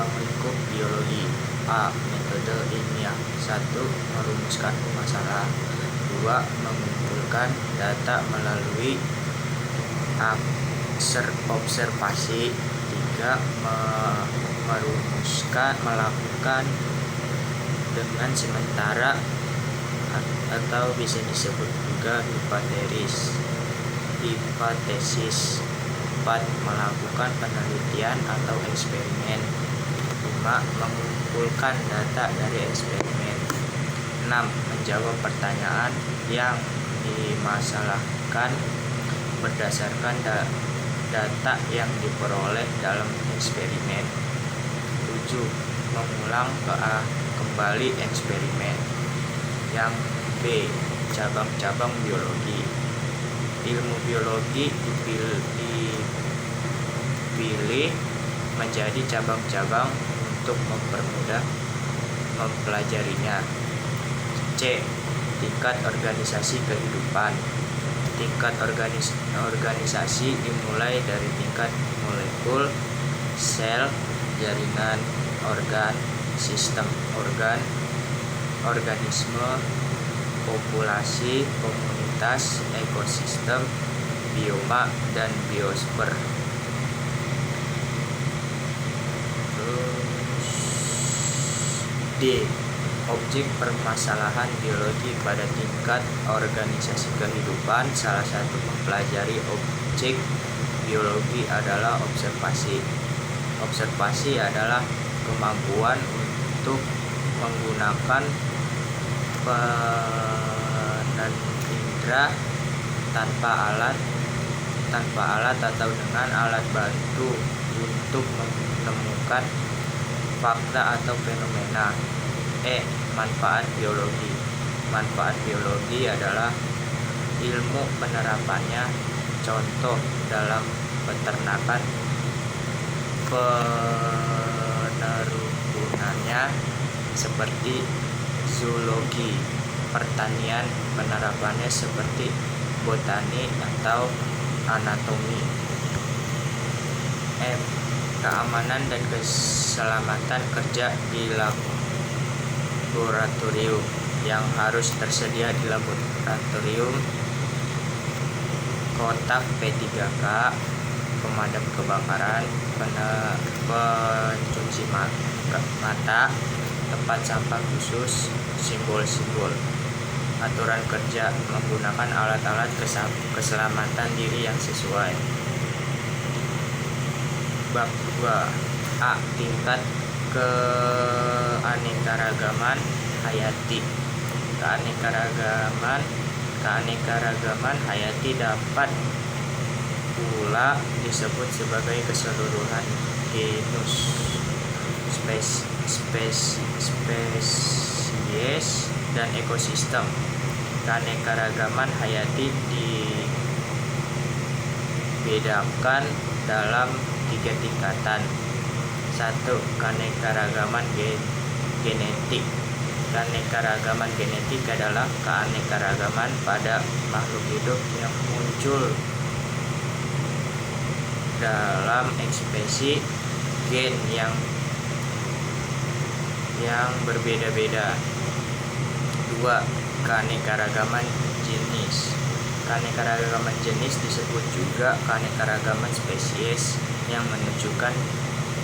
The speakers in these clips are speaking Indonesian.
lingkup biologi. A. Metode ilmiah. 1. Merumuskan masalah. 2. Mengumpulkan data melalui observasi. 3. Melakukan dengan sementara atau bisa disebut juga hipotesis. 4. Melakukan penelitian atau eksperimen. 5. Mengumpulkan data dari eksperimen. 6. Menjawab pertanyaan yang dimasalahkan berdasarkan data yang diperoleh dalam eksperimen. 7. Mengulang kembali eksperimen. Yang B. Cabang-cabang biologi. Ilmu biologi dipilih menjadi cabang-cabang untuk mempermudah mempelajarinya. C. Tingkat organisasi kehidupan. Tingkat organisasi dimulai dari tingkat molekul, sel, jaringan, organ, sistem organ, organisme, populasi, komunitas, ekosistem, bioma, dan biosfer. D. Objek permasalahan biologi pada tingkat organisasi kehidupan. Salah satu mempelajari objek biologi adalah observasi. Observasi adalah kemampuan untuk menggunakan penindra tanpa alat atau dengan alat bantu untuk menemukan fakta atau fenomena. E. Manfaat biologi. Manfaat biologi adalah ilmu penerapannya, contoh dalam peternakan, penerbangannya seperti zoologi, pertanian, penerapannya seperti botani atau anatomi. M. Keamanan dan keselamatan kerja di laboratorium yang harus tersedia di laboratorium. Kotak P3K, pemadam kebakaran, pencuci mata, tempat sampah khusus, simbol-simbol. Aturan kerja menggunakan alat-alat keselamatan diri yang sesuai. Bab 2. A. Tingkat keanekaragaman hayati. Keanekaragaman hayati dapat pula disebut sebagai keseluruhan genus, spesies, dan ekosistem. Keanekaragaman hayati dibedakan dalam 3 tingkatan. 1. Keanekaragaman genetik. Keanekaragaman genetik adalah keanekaragaman pada makhluk hidup yang muncul dalam ekspresi gen yang berbeda-beda. 2. Keanekaragaman jenis. Keanekaragaman jenis disebut juga keanekaragaman spesies yang menunjukkan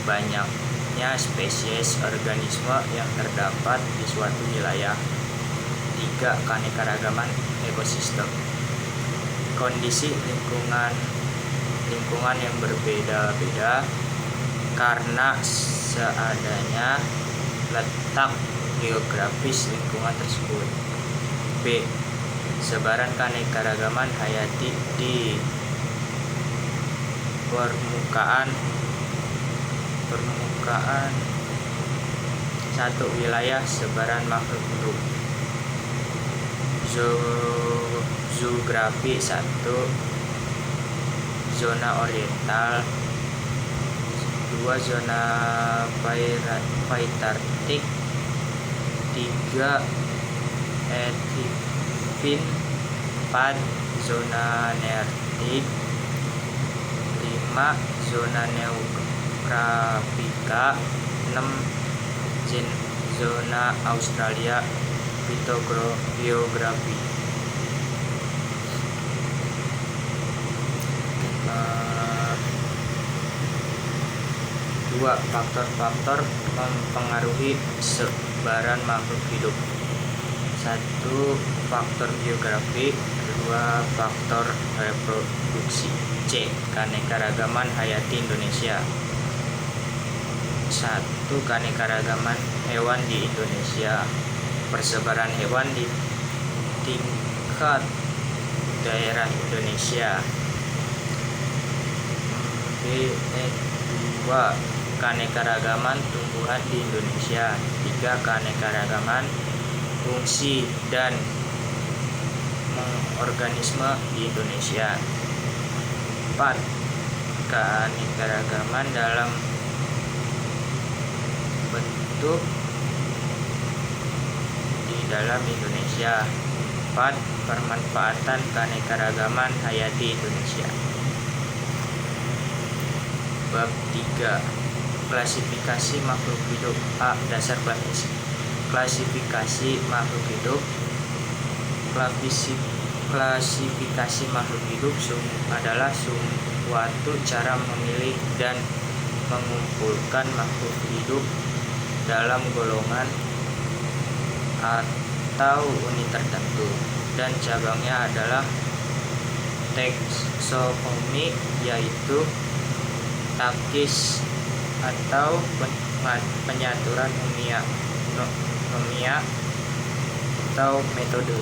banyaknya spesies organisme yang terdapat di suatu wilayah. 3. Keanekaragaman ekosistem. Kondisi lingkungan yang berbeda-beda karena seadanya letak geografis lingkungan tersebut. B. Sebaran keanekaragaman hayati di permukaan 1. Wilayah sebaran makhluk hidup. Zoografi. 1. Zona oriental. 2. Zona Paitartik. 3. Etifin. 4. Zona Nearktik. 5. Zona Neografika. 6. Zona Australia Biografi. 2. Faktor-faktor mempengaruhi sebaran makhluk hidup. 1. Faktor geografi. 2. Faktor reproduksi. C. Keanekaragaman hayati Indonesia. 1. Keanekaragaman hewan di Indonesia. Persebaran hewan di tingkat daerah Indonesia. 2. Keanekaragaman tumbuhan di Indonesia. 3. Keanekaragaman fungsi dan organisme di Indonesia. 4. Keanekaragaman dalam bentuk di dalam Indonesia. 4. Permanfaatan keanekaragaman hayati Indonesia. Bab 3. Klasifikasi makhluk hidup. A. Dasar klasifikasi makhluk hidup. Klasifikasi makhluk hidup adalah suatu cara memilih dan mengumpulkan makhluk hidup dalam golongan atau unit tertentu, dan cabangnya adalah taksonomi, yaitu takis atau penyaturan nomia atau metode.